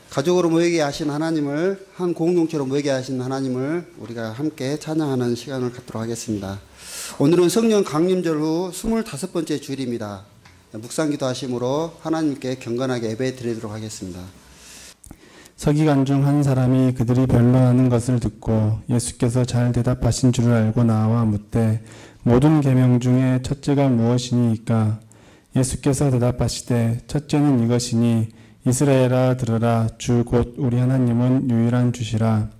가족으로 모이게 하신 하나님을, 한 공동체로 모이게 하신 하나님을 우리가 함께 찬양하는 시간을 갖도록 하겠습니다. 오늘은 성령 강림절 후 25번째 주일입니다. 묵상기도 하심으로 하나님께 경건하게 예배 드리도록 하겠습니다. 서기관 중 한 사람이 그들이 변론하는 것을 듣고 예수께서 잘 대답하신 줄을 알고 나와 묻되 모든 계명 중에 첫째가 무엇이니이까? 예수께서 대답하시되 첫째는 이것이니 이스라엘아 들으라. 주 곧 우리 하나님은 유일한 주시라.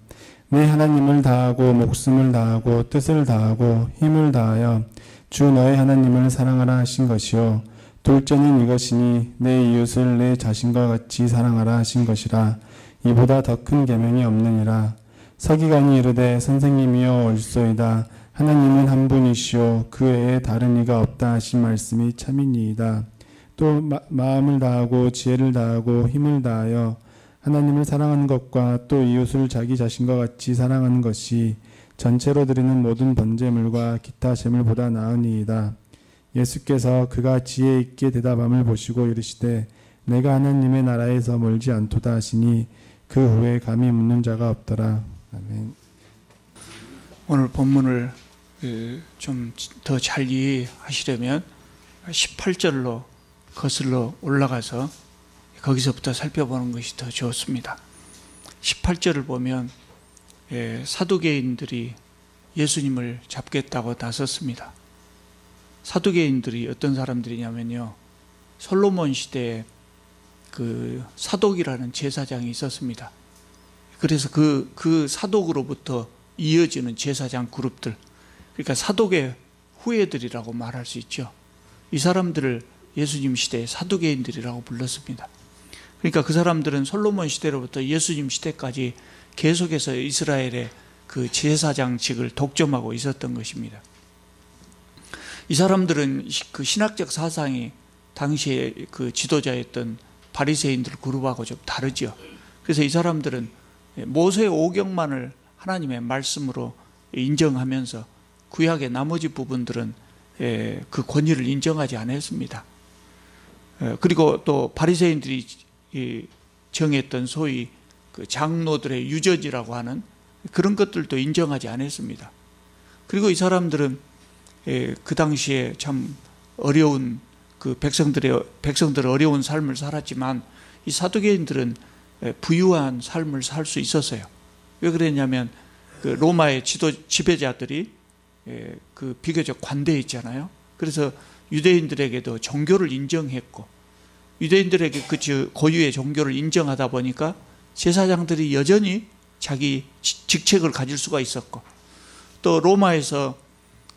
내 하나님을 다하고 목숨을 다하고 뜻을 다하고 힘을 다하여 주 너의 하나님을 사랑하라 하신 것이요. 둘째는 이것이니 내 이웃을 내 자신과 같이 사랑하라 하신 것이라. 이보다 더 큰 계명이 없느니라. 서기관이 이르되 선생님이여 옳소이다. 하나님은 한 분이시오. 그 외에 다른 이가 없다 하신 말씀이 참이니이다. 또 마음을 다하고 지혜를 다하고 힘을 다하여 하나님을 사랑하는 것과 또 이웃을 자기 자신과 같이 사랑하는 것이 전체로 드리는 모든 번제물과 기타 제물보다 나으니이다. 예수께서 그가 지혜 있게 대답함을 보시고 이르시되 내가 하나님의 나라에서 멀지 않도다 하시니 그 후에 감히 묻는 자가 없더라. 아멘. 오늘 본문을 좀 더 잘 이해하시려면 18절로 거슬러 올라가서 거기서부터 살펴보는 것이 더 좋습니다. 18절을 보면 사두개인들이 예수님을 잡겠다고 나섰습니다. 사두개인들이 어떤 사람들이냐면요, 솔로몬 시대에 그 사독이라는 제사장이 있었습니다. 그래서 그 사독으로부터 이어지는 제사장 그룹들, 그러니까 사독의 후예들이라고 말할 수 있죠. 이 사람들을 예수님 시대에 사두개인들이라고 불렀습니다. 그러니까 그 사람들은 솔로몬 시대로부터 예수님 시대까지 계속해서 이스라엘의 그 제사장직을 독점하고 있었던 것입니다. 이 사람들은 그 신학적 사상이 당시에 그 지도자였던 바리새인들 그룹하고 좀 다르죠. 그래서 이 사람들은 모세 오경만을 하나님의 말씀으로 인정하면서 구약의 나머지 부분들은 그 권위를 인정하지 않았습니다. 그리고 또 바리새인들이 정했던 소위 그 장로들의 유전이라고 하는 그런 것들도 인정하지 않았습니다. 그리고 이 사람들은 그 당시에 참 어려운 그 백성들의 어려운 삶을 살았지만 이 사두개인들은 부유한 삶을 살 수 있었어요. 왜 그랬냐면 그 로마의 지배자들이 그 비교적 관대했잖아요. 그래서 유대인들에게도 종교를 인정했고, 유대인들에게 그 고유의 종교를 인정하다 보니까 제사장들이 여전히 자기 직책을 가질 수가 있었고, 또 로마에서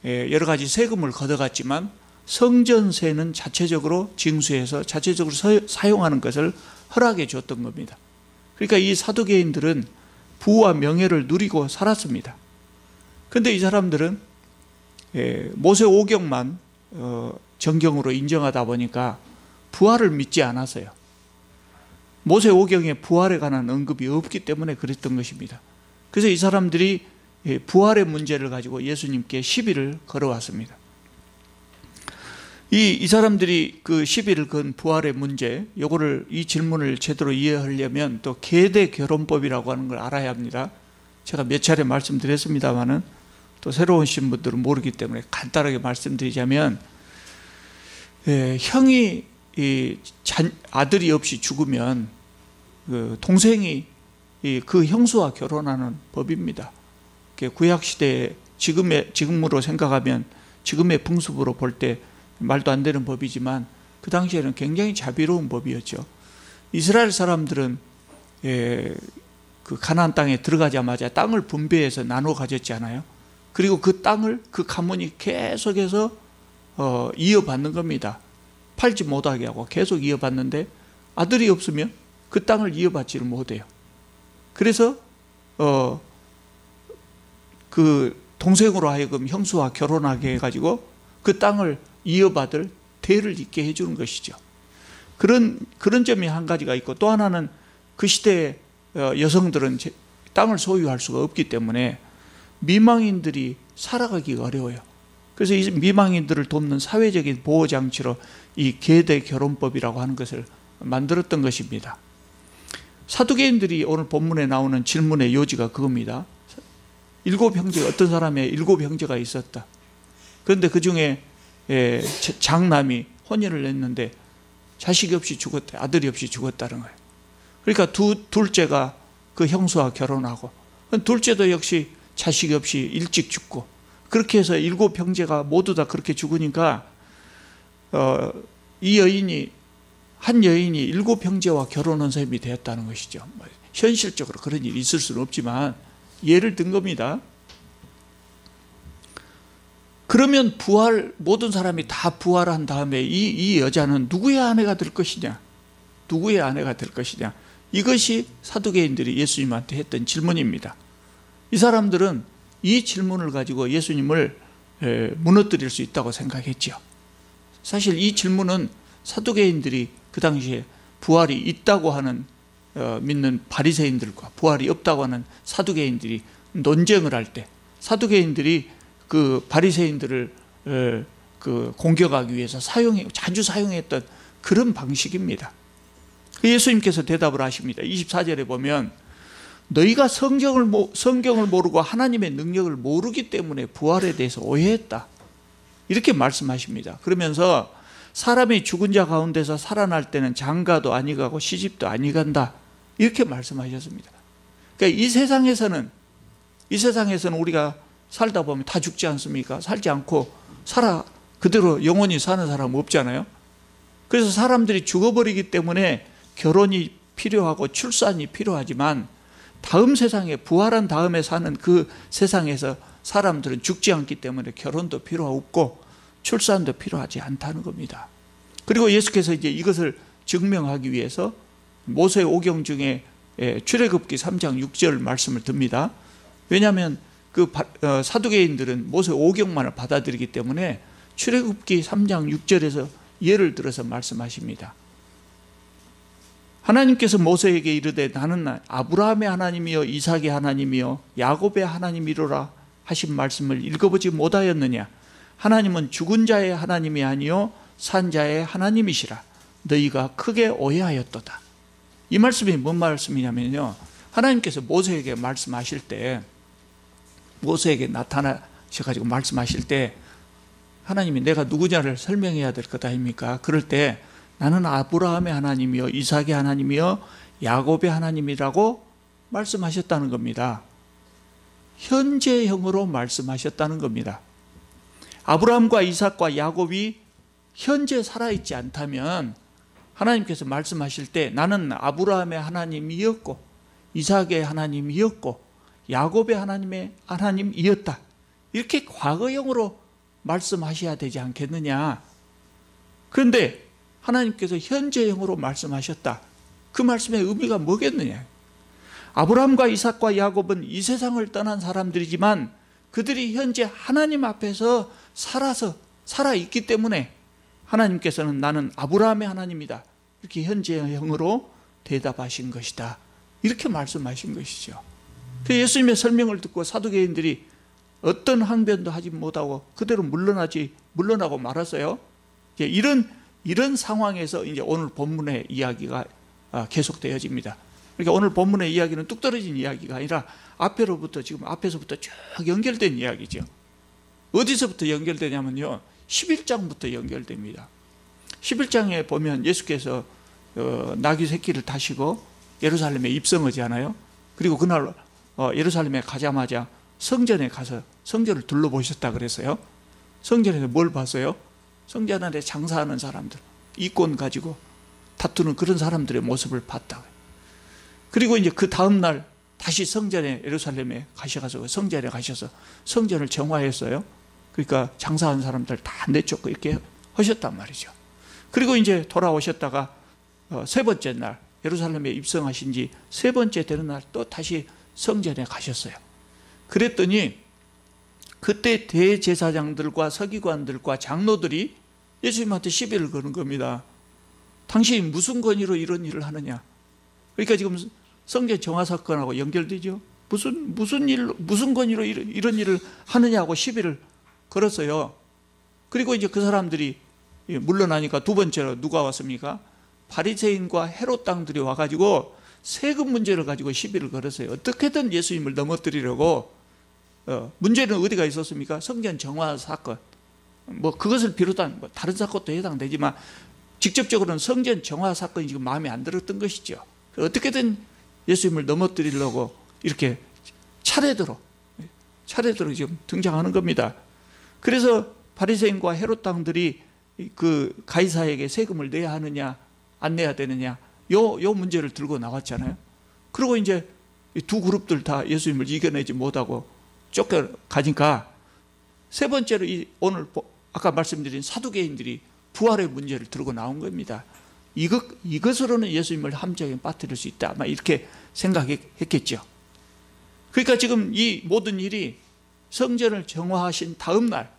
여러 가지 세금을 걷어갔지만 성전세는 자체적으로 징수해서 자체적으로 사용하는 것을 허락해 줬던 겁니다. 그러니까 이 사두개인들은 부와 명예를 누리고 살았습니다. 그런데 이 사람들은 모세 오경만 정경으로 인정하다 보니까 부활을 믿지 않았어요. 모세 오경에 부활에 관한 언급이 없기 때문에 그랬던 것입니다. 그래서 이 사람들이 부활의 문제를 가지고 예수님께 시비를 걸어왔습니다. 이 사람들이 그 시비를 건 부활의 문제, 이 질문을 제대로 이해하려면 또 계대 결혼법이라고 하는 걸 알아야 합니다. 제가 몇 차례 말씀드렸습니다만은 또 새로 오신 분들은 모르기 때문에 간단하게 말씀드리자면, 형이 아들이 없이 죽으면 그 동생이 그 형수와 결혼하는 법입니다. 구약 시대에 지금으로 생각하면 지금의 풍습으로 볼 때 말도 안 되는 법이지만 그 당시에는 굉장히 자비로운 법이었죠. 이스라엘 사람들은 그 가나안 땅에 들어가자마자 땅을 분배해서 나눠 가졌잖아요. 그리고 그 땅을 그 가문이 계속해서 이어받는 겁니다. 팔지 못하게 하고 계속 이어받는데 아들이 없으면 그 땅을 이어받지를 못해요. 그래서 그 동생으로 하여금 형수와 결혼하게 해가지고 그 땅을 이어받을 대를 잇게 해주는 것이죠. 그런 점이 한 가지가 있고, 또 하나는 그 시대의 여성들은 땅을 소유할 수가 없기 때문에 미망인들이 살아가기가 어려워요. 그래서 이 미망인들을 돕는 사회적인 보호장치로 이 계대 결혼법이라고 하는 것을 만들었던 것입니다. 사두개인들이 오늘 본문에 나오는 질문의 요지가 그겁니다. 7형제, 어떤 사람의 7형제가 있었다. 그런데 그 중에 장남이 혼인을 했는데 자식이 없이 죽었다. 아들이 없이 죽었다는 거예요. 그러니까 둘째가 그 형수와 결혼하고, 둘째도 역시 자식이 없이 일찍 죽고, 그렇게 해서 7형제가 모두 다 그렇게 죽으니까 이 여인이, 한 여인이 7형제와 결혼한 셈이 되었다는 것이죠. 현실적으로 그런 일이 있을 수는 없지만 예를 든 겁니다. 그러면 모든 사람이 다 부활한 다음에 이 여자는 누구의 아내가 될 것이냐? 누구의 아내가 될 것이냐? 이것이 사두개인들이 예수님한테 했던 질문입니다. 이 사람들은 이 질문을 가지고 예수님을 무너뜨릴 수 있다고 생각했죠. 사실 이 질문은 사두개인들이 그 당시에 부활이 있다고 하는 믿는 바리새인들과 부활이 없다고 하는 사두개인들이 논쟁을 할 때, 사두개인들이 그 바리새인들을 그 공격하기 위해서 자주 사용했던 그런 방식입니다. 예수님께서 대답을 하십니다. 24절에 보면 너희가 성경을 모르고 하나님의 능력을 모르기 때문에 부활에 대해서 오해했다, 이렇게 말씀하십니다. 그러면서 사람이 죽은 자 가운데서 살아날 때는 장가도 아니 가고 시집도 아니 간다, 이렇게 말씀하셨습니다. 그러니까 이 세상에서는 우리가 살다 보면 다 죽지 않습니까? 살지 않고 그대로 영원히 사는 사람은 없잖아요. 그래서 사람들이 죽어버리기 때문에 결혼이 필요하고 출산이 필요하지만 다음 세상에, 부활한 다음에 사는 그 세상에서 사람들은 죽지 않기 때문에 결혼도 필요 없고 출산도 필요하지 않다는 겁니다. 그리고 예수께서 이제 이것을 증명하기 위해서 모세 오경 중에 출애굽기 3장 6절 말씀을 듭니다. 왜냐하면 그 사두개인들은 모세 오경만을 받아들이기 때문에 출애굽기 3장 6절에서 예를 들어서 말씀하십니다. 하나님께서 모세에게 이르되 나는 아브라함의 하나님이요 이삭의 하나님이요 야곱의 하나님이로라 하신 말씀을 읽어보지 못하였느냐? 하나님은 죽은 자의 하나님이 아니요 산 자의 하나님이시라. 너희가 크게 오해하였도다. 이 말씀이 뭔 말씀이냐면요, 하나님께서 모세에게 말씀하실 때, 모세에게 나타나셔가지고 말씀하실 때 하나님이 내가 누구냐를 설명해야 될 것 아닙니까? 그럴 때 나는 아브라함의 하나님이요 이삭의 하나님이요 야곱의 하나님이라고 말씀하셨다는 겁니다. 현재형으로 말씀하셨다는 겁니다. 아브라함과 이삭과 야곱이 현재 살아있지 않다면 하나님께서 말씀하실 때 나는 아브라함의 하나님이었고 이삭의 하나님이었고 야곱의 하나님이었다, 이렇게 과거형으로 말씀하셔야 되지 않겠느냐. 그런데 하나님께서 현재형으로 말씀하셨다. 그 말씀의 의미가 뭐겠느냐. 아브라함과 이삭과 야곱은 이 세상을 떠난 사람들이지만 그들이 현재 하나님 앞에서 살아있기 때문에 하나님께서는 나는 아브라함의 하나님이다, 이렇게 현재형으로 대답하신 것이다, 이렇게 말씀하신 것이죠. 예수님의 설명을 듣고 사두개인들이 어떤 항변도 하지 못하고 그대로 물러나고 말았어요. 이런 상황에서 이제 오늘 본문의 이야기가 계속되어집니다. 그러니까 오늘 본문의 이야기는 뚝 떨어진 이야기가 아니라 앞에서부터 쭉 연결된 이야기죠. 어디서부터 연결되냐면요, 11장부터 연결됩니다. 11장에 보면 예수께서 나귀 새끼를 타시고 예루살렘에 입성하잖아요. 그리고 그날 예루살렘에 가자마자 성전에 가서 성전을 둘러보셨다 그랬어요. 성전에서 뭘 봤어요? 성전 안에 장사하는 사람들, 이권 가지고 다투는 그런 사람들의 모습을 봤다. 그리고 이제 그 다음날 다시 예루살렘에 가셔서 성전에 가셔서 성전을 정화했어요. 그러니까 장사하는 사람들 다 내쫓고 이렇게 하셨단 말이죠. 그리고 이제 돌아오셨다가 세 번째 날, 예루살렘에 입성하신 지 세 번째 되는 날 또 다시 성전에 가셨어요. 그랬더니 그때 대제사장들과 서기관들과 장로들이 예수님한테 시비를 거는 겁니다. 당신이 무슨 권위로 이런 일을 하느냐? 그러니까 지금 성전 정화 사건하고 연결되죠. 무슨 권위로 이런 일을 하느냐고 시비를 걸었어요. 그리고 이제 그 사람들이 물러나니까 두 번째로 누가 왔습니까? 바리새인과 헤롯 당들이 와가지고 세금 문제를 가지고 시비를 걸었어요. 어떻게든 예수님을 넘어뜨리려고. 문제는 어디가 있었습니까? 성전 정화 사건. 뭐 그것을 비롯한 뭐 다른 사건도 해당되지만 직접적으로는 성전 정화 사건이 지금 마음에 안 들었던 것이죠. 어떻게든 예수님을 넘어뜨리려고 이렇게 차례대로 지금 등장하는 겁니다. 그래서 바리새인과 헤롯 당들이 그 가이사에게 세금을 내야 하느냐 안 내야 되느냐 요 문제를 들고 나왔잖아요. 그리고 이제 두 그룹들 다 예수님을 이겨내지 못하고 쫓겨가니까 세 번째로 오늘 아까 말씀드린 사두개인들이 부활의 문제를 들고 나온 겁니다. 이것으로는 예수님을 함정에 빠뜨릴 수 있다. 아마 이렇게 생각했겠죠. 그러니까 지금 이 모든 일이 성전을 정화하신 다음 날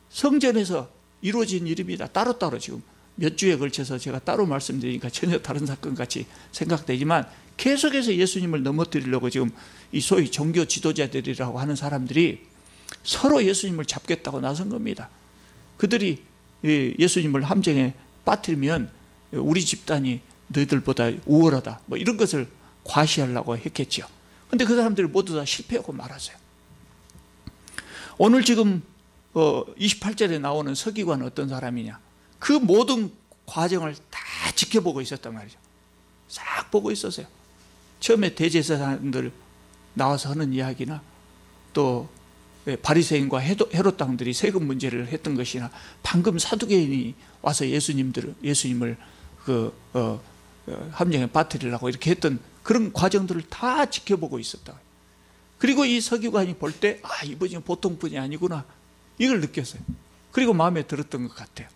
성전에서 이루어진 일입니다. 따로따로 지금 몇 주에 걸쳐서 제가 따로 말씀드리니까 전혀 다른 사건 같이 생각되지만 계속해서 예수님을 넘어뜨리려고 지금 이 소위 종교 지도자들이라고 하는 사람들이 서로 예수님을 잡겠다고 나선 겁니다. 그들이 예수님을 함정에 빠뜨리면 우리 집단이 너희들보다 우월하다 뭐 이런 것을 과시하려고 했겠죠. 그런데 그 사람들이 모두 다 실패하고 말았어요. 오늘 지금 28절에 나오는 서기관은 어떤 사람이냐? 그 모든 과정을 다 지켜보고 있었단 말이죠. 싹 보고 있었어요. 처음에 대제사장들 나와서 하는 이야기나 또 바리새인과 헤롯 당들이 세금 문제를 했던 것이나 방금 사두개인이 와서 예수님을 함정에 빠뜨리려고 이렇게 했던 그런 과정들을 다 지켜보고 있었다. 그리고 이 서기관이 볼 때 이분이 보통 분이 아니구나 이걸 느꼈어요. 그리고 마음에 들었던 것 같아요.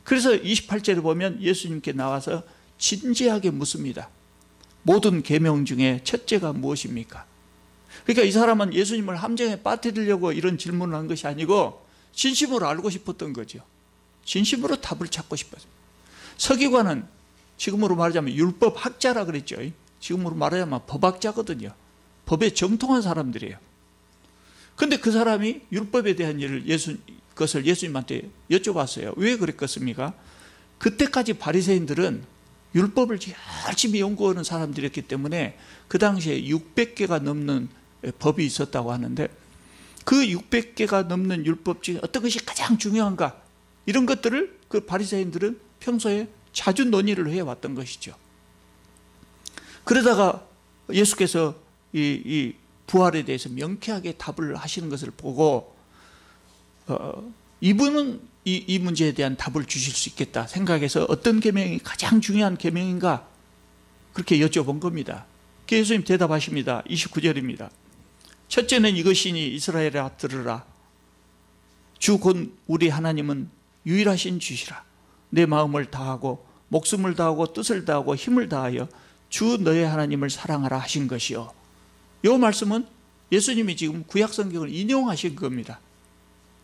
그래서 28절에 보면 예수님께 나와서 진지하게 묻습니다. 모든 계명 중에 첫째가 무엇입니까? 그러니까 이 사람은 예수님을 함정에 빠뜨리려고 이런 질문을 한 것이 아니고 진심으로 알고 싶었던 거죠. 진심으로 답을 찾고 싶었어요. 서기관은 지금으로 말하자면 율법학자라 그랬죠. 지금으로 말하자면 법학자거든요. 법에 정통한 사람들이에요. 그런데 그 사람이 율법에 대한 것을 예수님한테 여쭤봤어요. 왜 그랬겠습니까? 그때까지 바리새인들은 율법을 열심히 연구하는 사람들이었기 때문에 그 당시에 600개가 넘는 법이 있었다고 하는데 그 600개가 넘는 율법 중에 어떤 것이 가장 중요한가 이런 것들을 그 바리새인들은 평소에 자주 논의를 해왔던 것이죠. 그러다가 예수께서 이 부활에 대해서 명쾌하게 답을 하시는 것을 보고 이분은 이 문제에 대한 답을 주실 수 있겠다 생각해서 어떤 계명이 가장 중요한 계명인가 그렇게 여쭤본 겁니다. 예수님 대답하십니다. 29절입니다. 첫째는 이것이니 이스라엘아 들으라. 주 곧 우리 하나님은 유일하신 주시라. 내 마음을 다하고 목숨을 다하고 뜻을 다하고 힘을 다하여 주 너의 하나님을 사랑하라 하신 것이요. 이 말씀은 예수님이 지금 구약성경을 인용하신 겁니다.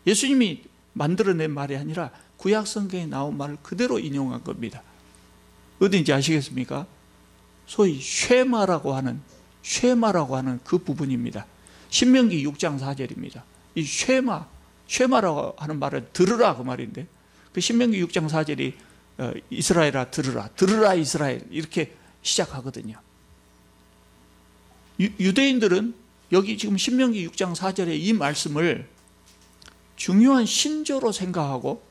예수님이 만들어낸 말이 아니라 구약성경에 나온 말을 그대로 인용한 겁니다. 어딘지 아시겠습니까? 소위 쉐마라고 하는 그 부분입니다. 신명기 6장 4절입니다. 이 쉐마라고 하는 말은 들으라 그 말인데 그 신명기 6장 4절이 이스라엘아 들으라 이스라엘 이렇게 시작하거든요. 유대인들은 여기 지금 신명기 6장 4절의 이 말씀을 중요한 신조로 생각하고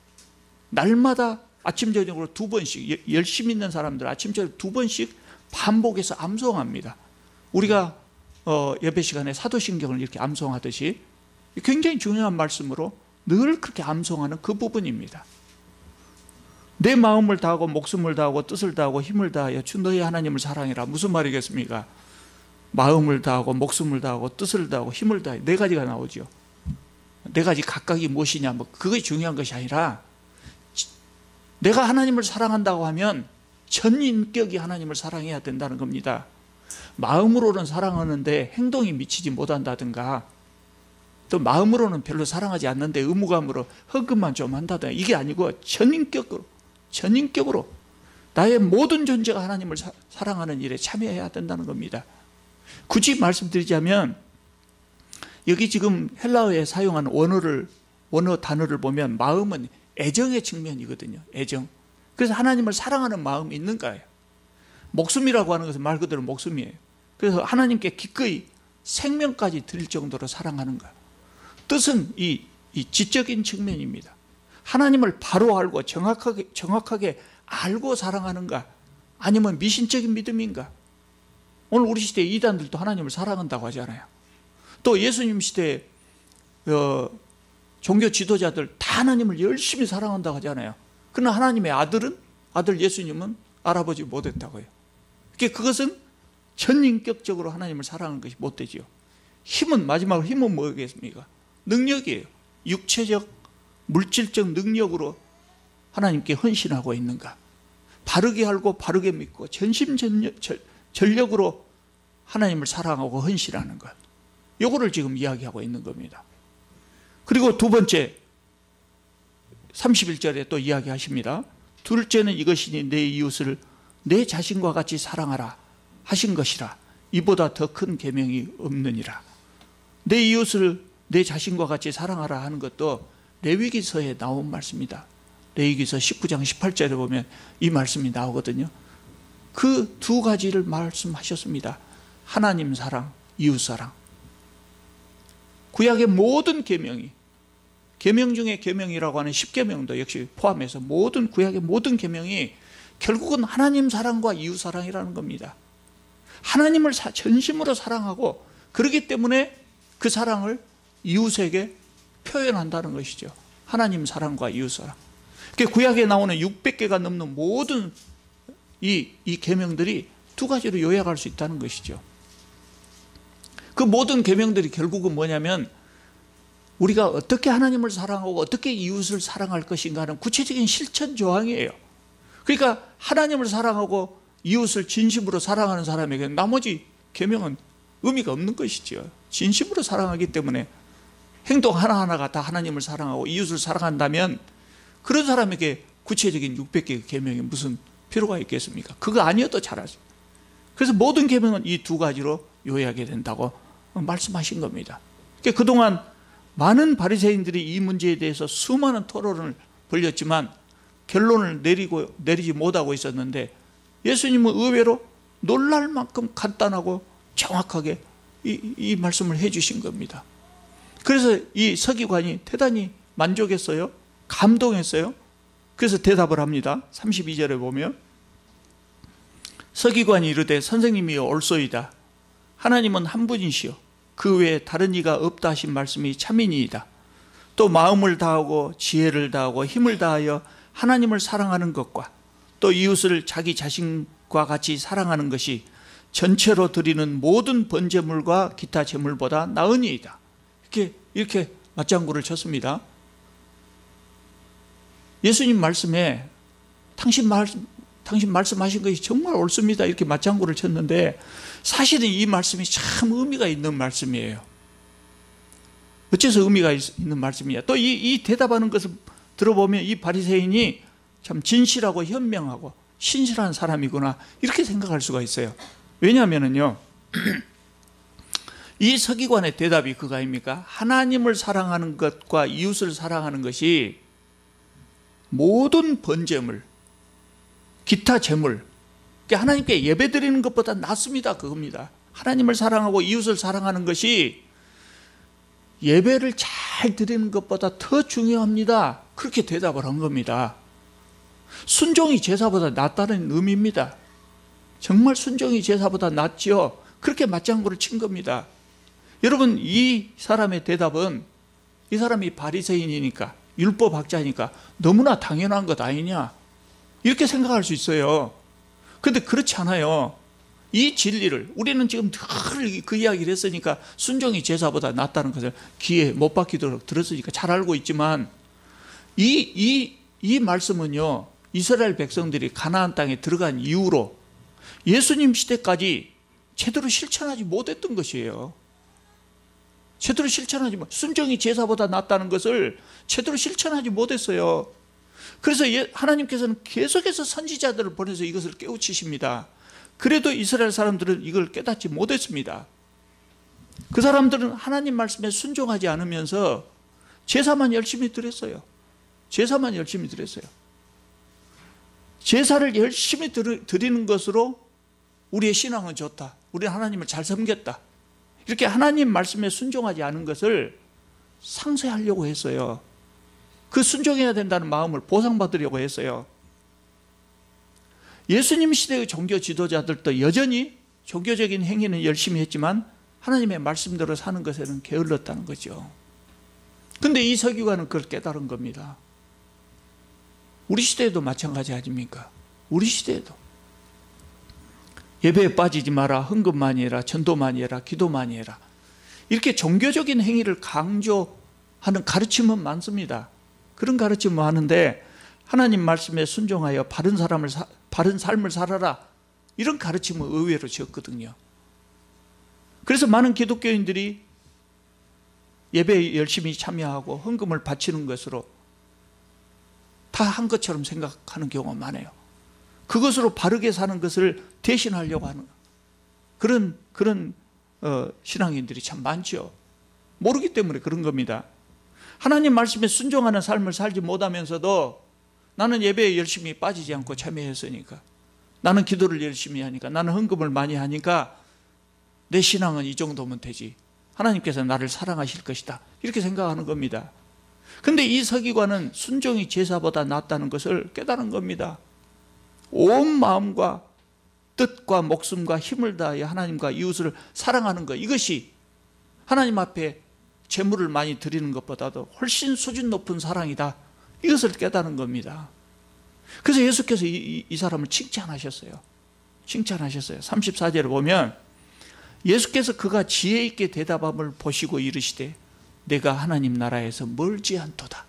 날마다 아침 저녁으로 2번씩 열심히 있는 사람들 아침 저녁 2번씩 반복해서 암송합니다. 우리가 예배 시간에 사도신경을 이렇게 암송하듯이 굉장히 중요한 말씀으로 늘 그렇게 암송하는 그 부분입니다. 내 마음을 다하고 목숨을 다하고 뜻을 다하고 힘을 다하여 주 너의 하나님을 사랑해라. 무슨 말이겠습니까? 마음을 다하고 목숨을 다하고 뜻을 다하고 힘을 다해 네 가지가 나오죠. 네 가지 각각이 무엇이냐 뭐 그게 중요한 것이 아니라 내가 하나님을 사랑한다고 하면 전 인격이 하나님을 사랑해야 된다는 겁니다. 마음으로는 사랑하는데 행동이 미치지 못한다든가 또 마음으로는 별로 사랑하지 않는데 의무감으로 헌금만 좀 한다든가 이게 아니고 전인격으로 나의 모든 존재가 하나님을 사랑하는 일에 참여해야 된다는 겁니다. 굳이 말씀드리자면 여기 지금 헬라어에 사용한 원어 단어를 보면 마음은 애정의 측면이거든요. 애정. 그래서 하나님을 사랑하는 마음이 있는가요? 목숨이라고 하는 것은 말 그대로 목숨이에요. 그래서 하나님께 기꺼이 생명까지 드릴 정도로 사랑하는 것. 뜻은 이 지적인 측면입니다. 하나님을 바로 알고 정확하게 알고 사랑하는가, 아니면 미신적인 믿음인가. 오늘 우리 시대의 이단들도 하나님을 사랑한다고 하잖아요. 또 예수님 시대의 종교 지도자들 다 하나님을 열심히 사랑한다고 하잖아요. 그러나 하나님의 아들 예수님은 알아보지 못했다고요. 그것은 전인격적으로 하나님을 사랑하는 것이 못되지요. 마지막으로 힘은 뭐겠습니까? 능력이에요. 육체적, 물질적 능력으로 하나님께 헌신하고 있는가? 바르게 알고 바르게 믿고 전심전력으로 하나님을 사랑하고 헌신하는 것. 요거를 지금 이야기하고 있는 겁니다. 그리고 두 번째 31절에 또 이야기하십니다. 둘째는 이것이니 내 이웃을 내 자신과 같이 사랑하라 하신 것이라. 이보다 더 큰 계명이 없느니라. 내 이웃을 내 자신과 같이 사랑하라 하는 것도 레위기서에 나온 말씀입니다. 레위기서 19장 18절에 보면 이 말씀이 나오거든요. 그 두 가지를 말씀하셨습니다. 하나님 사랑, 이웃 사랑. 구약의 모든 계명이, 계명 중에 계명이라고 하는 10계명도 역시 포함해서 모든 구약의 모든 계명이 결국은 하나님 사랑과 이웃 사랑이라는 겁니다. 하나님을 전심으로 사랑하고, 그렇기 때문에 그 사랑을 이웃에게 표현한다는 것이죠. 하나님 사랑과 이웃 사랑. 구약에 나오는 600개가 넘는 모든 이 계명들이 두 가지로 요약할 수 있다는 것이죠. 그 모든 계명들이 결국은 뭐냐면 우리가 어떻게 하나님을 사랑하고 어떻게 이웃을 사랑할 것인가 하는 구체적인 실천 조항이에요. 그러니까 하나님을 사랑하고 이웃을 진심으로 사랑하는 사람에게 나머지 계명은 의미가 없는 것이죠. 진심으로 사랑하기 때문에 행동 하나하나가 다 하나님을 사랑하고 이웃을 사랑한다면 그런 사람에게 구체적인 600개의 계명이 무슨 필요가 있겠습니까? 그거 아니어도 잘하죠. 그래서 모든 계명은 이 두 가지로 요약이 된다고 말씀하신 겁니다. 그러니까 그동안 많은 바리새인들이 이 문제에 대해서 수많은 토론을 벌였지만 결론을 내리지 못하고 있었는데, 예수님은 의외로 놀랄 만큼 간단하고 정확하게 이 말씀을 해주신 겁니다. 그래서 이 서기관이 대단히 만족했어요. 감동했어요. 그래서 대답을 합니다. 32절에 보면 서기관이 이르되 선생님이여 옳소이다. 하나님은 한 분이시요 그 외에 다른 이가 없다 하신 말씀이 참이니이다. 또 마음을 다하고 지혜를 다하고 힘을 다하여 하나님을 사랑하는 것과 또 이웃을 자기 자신과 같이 사랑하는 것이 전체로 드리는 모든 번제물과 기타 제물보다 나으니이다. 이렇게 맞장구를 쳤습니다. 예수님 말씀에 당신 말씀하신 것이 정말 옳습니다. 이렇게 맞장구를 쳤는데 사실은 이 말씀이 참 의미가 있는 말씀이에요. 어째서 의미가 있는 말씀이냐. 또 이 대답하는 것을 들어보면 이 바리새인이 참 진실하고 현명하고 신실한 사람이구나 이렇게 생각할 수가 있어요. 왜냐하면요 이 서기관의 대답이 그거 아닙니까? 하나님을 사랑하는 것과 이웃을 사랑하는 것이 모든 번제물, 기타 제물, 하나님께 예배 드리는 것보다 낫습니다. 그겁니다. 하나님을 사랑하고 이웃을 사랑하는 것이 예배를 잘 드리는 것보다 더 중요합니다. 그렇게 대답을 한 겁니다. 순종이 제사보다 낫다는 의미입니다. 정말 순종이 제사보다 낫지요. 그렇게 맞장구를 친 겁니다. 여러분, 이 사람의 대답은 이 사람이 바리새인이니까 율법학자니까 너무나 당연한 것 아니냐 이렇게 생각할 수 있어요. 그런데 그렇지 않아요. 이 진리를 우리는 지금 늘 그 이야기를 했으니까 순종이 제사보다 낫다는 것을 귀에 못 박히도록 들었으니까 잘 알고 있지만 이 말씀은요 이스라엘 백성들이 가나안 땅에 들어간 이후로 예수님 시대까지 제대로 실천하지 못했던 것이에요. 제대로 실천하지 못, 순종이 제사보다 낫다는 것을 제대로 실천하지 못했어요. 그래서 하나님께서는 계속해서 선지자들을 보내서 이것을 깨우치십니다. 그래도 이스라엘 사람들은 이걸 깨닫지 못했습니다. 그 사람들은 하나님 말씀에 순종하지 않으면서 제사만 열심히 드렸어요. 제사를 열심히 드리는 것으로 우리의 신앙은 좋다. 우리는 하나님을 잘 섬겼다. 이렇게 하나님 말씀에 순종하지 않은 것을 상쇄하려고 했어요. 그 순종해야 된다는 마음을 보상받으려고 했어요. 예수님 시대의 종교 지도자들도 여전히 종교적인 행위는 열심히 했지만 하나님의 말씀대로 사는 것에는 게을렀다는 거죠. 근데 이 서기관은 그걸 깨달은 겁니다. 우리 시대에도 마찬가지 아닙니까? 우리 시대에도 예배에 빠지지 마라, 헌금 많이 해라, 전도 많이 해라, 기도 많이 해라, 이렇게 종교적인 행위를 강조하는 가르침은 많습니다. 그런 가르침은 많은데 하나님 말씀에 순종하여 바른 삶을 살아라, 이런 가르침은 의외로 적거든요. 그래서 많은 기독교인들이 예배에 열심히 참여하고 헌금을 바치는 것으로 다 한 것처럼 생각하는 경우가 많아요. 그것으로 바르게 사는 것을 대신하려고 하는 그런 신앙인들이 참 많죠. 모르기 때문에 그런 겁니다. 하나님 말씀에 순종하는 삶을 살지 못하면서도 나는 예배에 열심히 빠지지 않고 참여했으니까, 나는 기도를 열심히 하니까, 나는 헌금을 많이 하니까 내 신앙은 이 정도면 되지, 하나님께서 나를 사랑하실 것이다, 이렇게 생각하는 겁니다. 근데 이 서기관은 순종이 제사보다 낫다는 것을 깨달은 겁니다. 온 마음과 뜻과 목숨과 힘을 다하여 하나님과 이웃을 사랑하는 것, 이것이 하나님 앞에 제물을 많이 드리는 것보다도 훨씬 수준 높은 사랑이다, 이것을 깨달은 겁니다. 그래서 예수께서 이 사람을 칭찬하셨어요. 34절을 보면 예수께서 그가 지혜 있게 대답함을 보시고 이르시되 내가 하나님 나라에서 멀지 않도다.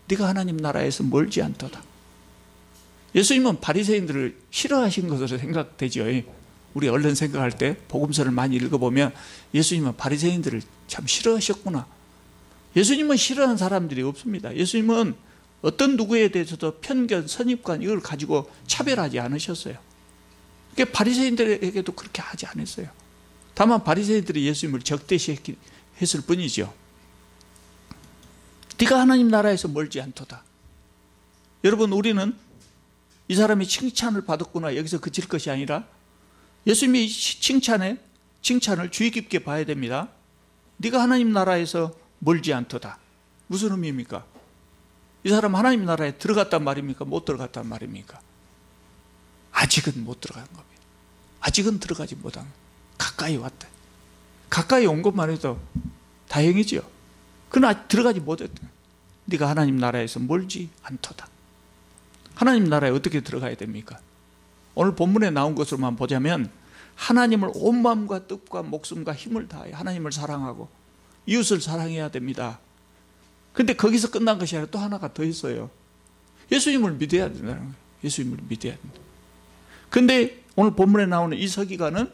네가 하나님 나라에서 멀지 않도다. 예수님은 바리새인들을 싫어하신 것으로 생각되죠. 우리 얼른 생각할 때 복음서를 많이 읽어보면 예수님은 바리새인들을 참 싫어하셨구나. 예수님은 싫어하는 사람들이 없습니다. 예수님은 어떤 누구에 대해서도 편견, 선입관 이걸 가지고 차별하지 않으셨어요. 그러니까 바리새인들에게도 그렇게 하지 않았어요. 다만 바리새인들이 예수님을 적대시했을 뿐이죠. 네가 하나님 나라에서 멀지 않도다. 여러분, 우리는 이 사람이 칭찬을 받았구나 여기서 그칠 것이 아니라 예수님이 칭찬을 주의 깊게 봐야 됩니다. 네가 하나님 나라에서 멀지 않도다. 무슨 의미입니까? 이 사람 하나님 나라에 들어갔단 말입니까? 못 들어갔단 말입니까? 아직은 못 들어간 겁니다. 아직은 들어가지 못한, 가까이 왔다. 가까이 온 것만 해도 다행이죠. 그러나 아직 들어가지 못했다. 네가 하나님 나라에서 멀지 않도다. 하나님 나라에 어떻게 들어가야 됩니까? 오늘 본문에 나온 것으로만 보자면 하나님을 온 마음과 뜻과 목숨과 힘을 다하여 하나님을 사랑하고 이웃을 사랑해야 됩니다. 근데 거기서 끝난 것이 아니라 또 하나가 더 있어요. 예수님을 믿어야 된다는 거예요. 예수님을 믿어야 된다. 근데 오늘 본문에 나오는 이 서기관은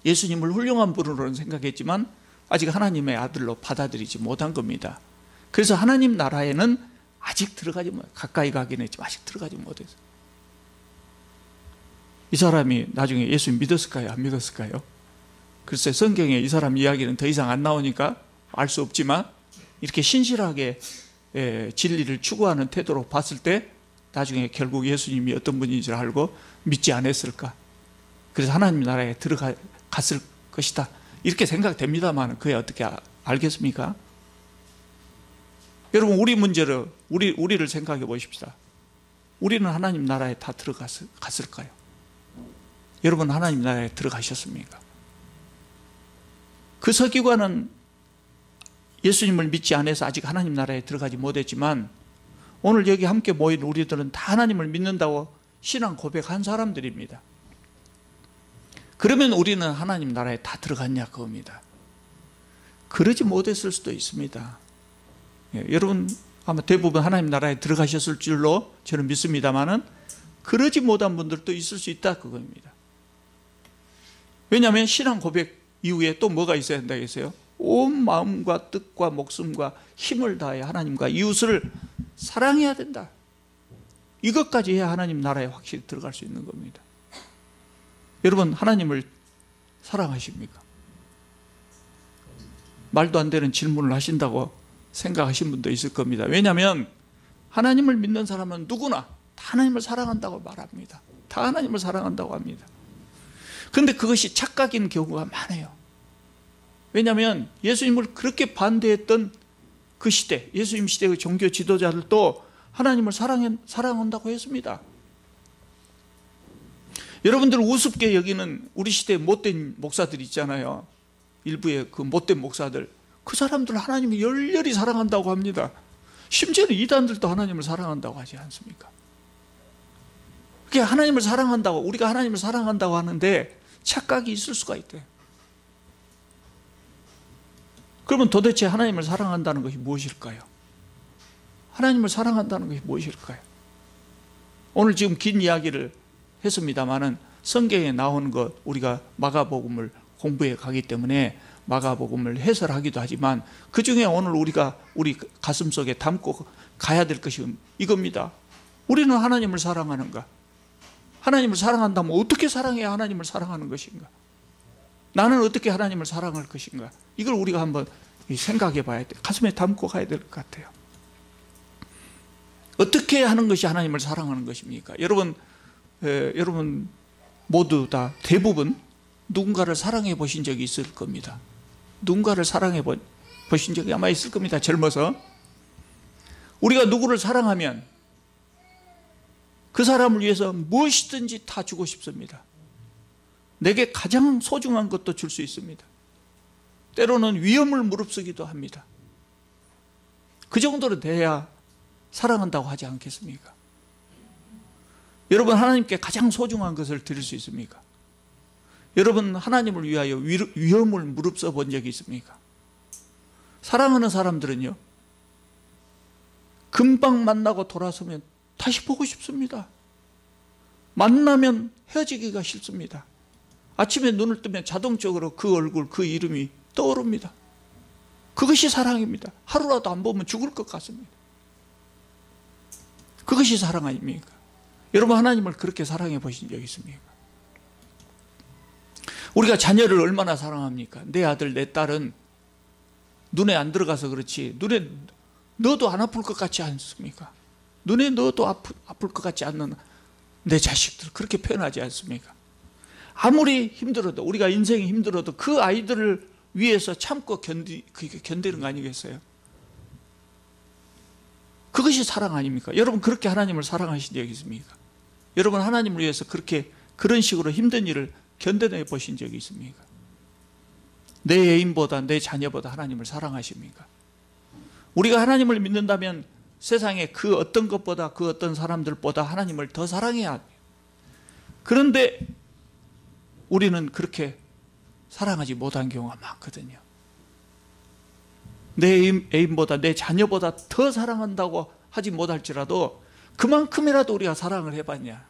예수님을 훌륭한 분으로는 생각했지만 아직 하나님의 아들로 받아들이지 못한 겁니다. 그래서 하나님 나라에는 아직 들어가지 못, 가까이 가긴 했지만 아직 들어가지 못했어요. 이 사람이 나중에 예수 믿었을까요? 안 믿었을까요? 글쎄 성경에 이 사람 이야기는 더 이상 안 나오니까 알 수 없지만 이렇게 신실하게 진리를 추구하는 태도로 봤을 때 나중에 결국 예수님이 어떤 분인지 알고 믿지 않았을까? 그래서 하나님 나라에 들어갔을 것이다, 이렇게 생각됩니다만 그게 어떻게 알겠습니까? 여러분, 우리 문제를 우리를 생각해 보십시다. 우리는 하나님 나라에 다 들어갔을까요? 여러분 하나님 나라에 들어가셨습니까? 그 서기관은 예수님을 믿지 않아서 아직 하나님 나라에 들어가지 못했지만 오늘 여기 함께 모인 우리들은 다 하나님을 믿는다고 신앙 고백한 사람들입니다. 그러면 우리는 하나님 나라에 다 들어갔냐 그겁니다. 그러지 못했을 수도 있습니다. 여러분 아마 대부분 하나님 나라에 들어가셨을 줄로 저는 믿습니다만은 그러지 못한 분들도 있을 수 있다 그겁니다. 왜냐하면 신앙 고백 이후에 또 뭐가 있어야 된다 했어요? 온 마음과 뜻과 목숨과 힘을 다해 하나님과 이웃을 사랑해야 된다. 이것까지 해야 하나님 나라에 확실히 들어갈 수 있는 겁니다. 여러분 하나님을 사랑하십니까? 말도 안 되는 질문을 하신다고 생각하신 분도 있을 겁니다. 왜냐하면 하나님을 믿는 사람은 누구나 다 하나님을 사랑한다고 말합니다. 다 하나님을 사랑한다고 합니다. 그런데 그것이 착각인 경우가 많아요. 왜냐하면 예수님을 그렇게 반대했던 그 시대, 예수님 시대의 종교 지도자들도 하나님을 사랑한다고 했습니다. 여러분들 우습게 여기는 우리 시대의 못된 목사들 있잖아요. 일부의 그 못된 목사들, 그 사람들 하나님을 열렬히 사랑한다고 합니다. 심지어는 이단들도 하나님을 사랑한다고 하지 않습니까? 그게 하나님을 사랑한다고, 우리가 하나님을 사랑한다고 하는데 착각이 있을 수가 있대요. 그러면 도대체 하나님을 사랑한다는 것이 무엇일까요? 하나님을 사랑한다는 것이 무엇일까요? 오늘 지금 긴 이야기를 했습니다마는 성경에 나오는 것, 우리가 마가복음을 공부해 가기 때문에 마가복음을 해설하기도 하지만 그 중에 오늘 우리가 우리 가슴속에 담고 가야 될 것이 이겁니다. 우리는 하나님을 사랑하는가? 하나님을 사랑한다면 어떻게 사랑해야 하나님을 사랑하는 것인가? 나는 어떻게 하나님을 사랑할 것인가? 이걸 우리가 한번 생각해 봐야 돼. 가슴에 담고 가야 될 것 같아요. 어떻게 하는 것이 하나님을 사랑하는 것입니까? 여러분 모두 다 대부분 누군가를 사랑해 보신 적이 있을 겁니다. 누군가를 사랑해 보신 적이 아마 있을 겁니다. 젊어서. 우리가 누구를 사랑하면 그 사람을 위해서 무엇이든지 다 주고 싶습니다. 내게 가장 소중한 것도 줄 수 있습니다. 때로는 위험을 무릅쓰기도 합니다. 그 정도로 돼야 사랑한다고 하지 않겠습니까? 여러분 하나님께 가장 소중한 것을 드릴 수 있습니까? 여러분 하나님을 위하여 위험을 무릅써 본 적이 있습니까? 사랑하는 사람들은요, 금방 만나고 돌아서면 다시 보고 싶습니다. 만나면 헤어지기가 싫습니다. 아침에 눈을 뜨면 자동적으로 그 얼굴, 그 이름이 떠오릅니다. 그것이 사랑입니다. 하루라도 안 보면 죽을 것 같습니다. 그것이 사랑 아닙니까? 여러분 하나님을 그렇게 사랑해 보신 적 있습니까? 우리가 자녀를 얼마나 사랑합니까? 내 아들, 내 딸은 눈에 안 들어가서 그렇지 눈에 넣어도 안 아플 것 같지 않습니까? 눈에 넣어도 아플 것 같지 않는 내 자식들, 그렇게 표현하지 않습니까? 아무리 힘들어도, 우리가 인생이 힘들어도 그 아이들을 위해서 참고 견디는 거 아니겠어요? 그것이 사랑 아닙니까? 여러분 그렇게 하나님을 사랑하신 적이 있습니까? 여러분 하나님을 위해서 그런 식으로 힘든 일을 견뎌내 보신 적이 있습니까? 내 애인보다, 내 자녀보다 하나님을 사랑하십니까? 우리가 하나님을 믿는다면 세상에 그 어떤 것보다, 그 어떤 사람들보다 하나님을 더 사랑해야 합니다. 그런데 우리는 그렇게 사랑하지 못한 경우가 많거든요. 내 애인보다, 내 자녀보다 더 사랑한다고 하지 못할지라도 그만큼이라도 우리가 사랑을 해봤냐?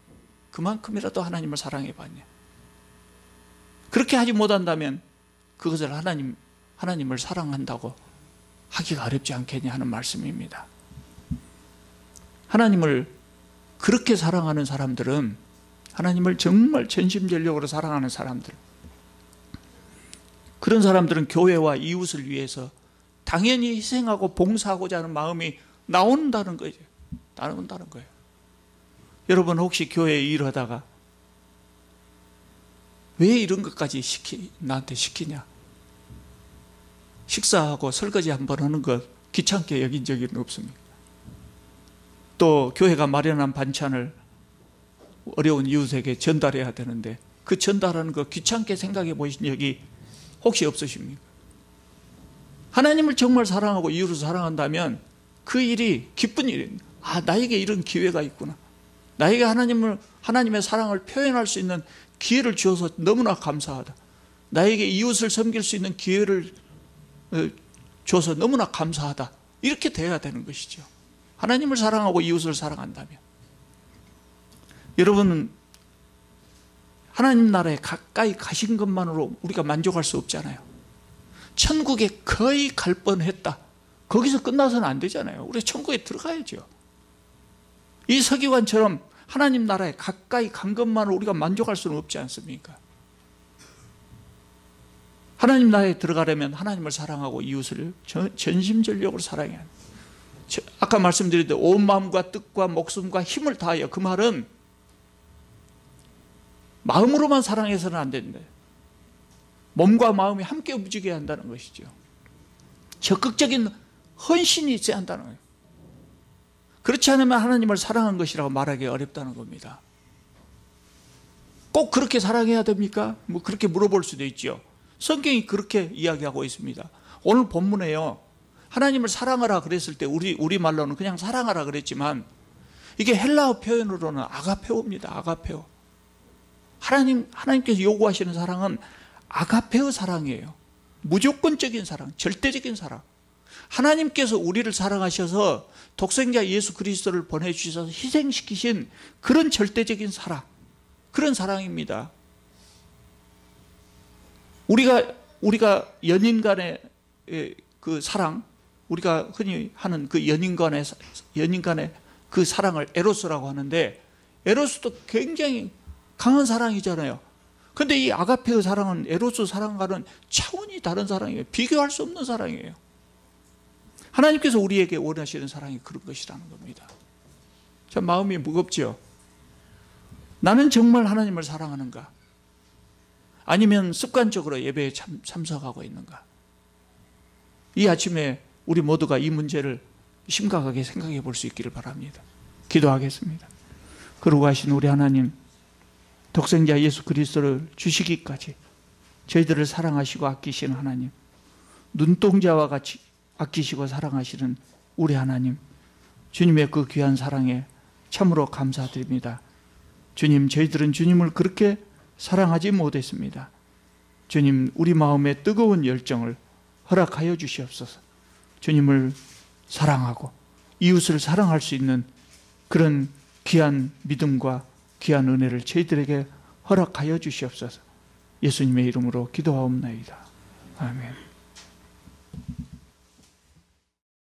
그만큼이라도 하나님을 사랑해봤냐? 그렇게 하지 못한다면 그것을 하나님을 사랑한다고 하기가 어렵지 않겠냐 하는 말씀입니다. 하나님을 그렇게 사랑하는 사람들은, 하나님을 정말 전심전력으로 사랑하는 사람들, 그런 사람들은 교회와 이웃을 위해서 당연히 희생하고 봉사하고자 하는 마음이 나온다는 거죠. 나온다는 거예요. 여러분 혹시 교회에 일하다가 왜 이런 것까지 나한테 시키냐? 식사하고 설거지 한번 하는 것 귀찮게 여긴 적이 없습니까? 또 교회가 마련한 반찬을 어려운 이웃에게 전달해야 되는데 그 전달하는 거 귀찮게 생각해 보신 적이 혹시 없으십니까? 하나님을 정말 사랑하고 이웃을 사랑한다면 그 일이 기쁜 일입니다. 아, 나에게 이런 기회가 있구나. 나에게 하나님의 사랑을 표현할 수 있는 기회를 주어서 너무나 감사하다. 나에게 이웃을 섬길 수 있는 기회를 줘서 너무나 감사하다. 이렇게 돼야 되는 것이죠. 하나님을 사랑하고 이웃을 사랑한다면. 여러분, 하나님 나라에 가까이 가신 것만으로 우리가 만족할 수 없잖아요. 천국에 거의 갈 뻔했다. 거기서 끝나서는 안 되잖아요. 우리 천국에 들어가야죠. 이 서기관처럼 하나님 나라에 가까이 간 것만으로 우리가 만족할 수는 없지 않습니까? 하나님 나라에 들어가려면 하나님을 사랑하고 이웃을 전심전력으로 사랑해야 합니다. 아까 말씀드렸듯이 온 마음과 뜻과 목숨과 힘을 다하여, 그 말은 마음으로만 사랑해서는 안 된다. 몸과 마음이 함께 움직여야 한다는 것이죠. 적극적인 헌신이 있어야 한다는 거예요. 그렇지 않으면 하나님을 사랑한 것이라고 말하기 어렵다는 겁니다. 꼭 그렇게 사랑해야 됩니까? 뭐 그렇게 물어볼 수도 있죠. 성경이 그렇게 이야기하고 있습니다. 오늘 본문에요, 하나님을 사랑하라 그랬을 때 우리 말로는 그냥 사랑하라 그랬지만 이게 헬라어 표현으로는 아가페오입니다. 아가페오. 하나님께서 요구하시는 사랑은 아가페오 사랑이에요. 무조건적인 사랑, 절대적인 사랑. 하나님께서 우리를 사랑하셔서 독생자 예수 그리스도를 보내주셔서 희생시키신 그런 절대적인 사랑, 그런 사랑입니다. 우리가 연인 간의 그 사랑, 우리가 흔히 하는 그 연인 간의 그 사랑을 에로스라고 하는데, 에로스도 굉장히 강한 사랑이잖아요. 근데 이 아가페의 사랑은 에로스 사랑과는 차원이 다른 사랑이에요. 비교할 수 없는 사랑이에요. 하나님께서 우리에게 원하시는 사랑이 그런 것이라는 겁니다. 참 마음이 무겁죠. 나는 정말 하나님을 사랑하는가? 아니면 습관적으로 예배에 참석하고 있는가? 이 아침에 우리 모두가 이 문제를 심각하게 생각해 볼 수 있기를 바랍니다. 기도하겠습니다. 거룩하신 우리 하나님, 독생자 예수 그리스도를 주시기까지 저희들을 사랑하시고 아끼시는 하나님, 눈동자와 같이 아끼시고 사랑하시는 우리 하나님, 주님의 그 귀한 사랑에 참으로 감사드립니다. 주님, 저희들은 주님을 그렇게 사랑하지 못했습니다. 주님, 우리 마음에 뜨거운 열정을 허락하여 주시옵소서. 주님을 사랑하고 이웃을 사랑할 수 있는 그런 귀한 믿음과 귀한 은혜를 저희들에게 허락하여 주시옵소서. 예수님의 이름으로 기도하옵나이다. 아멘.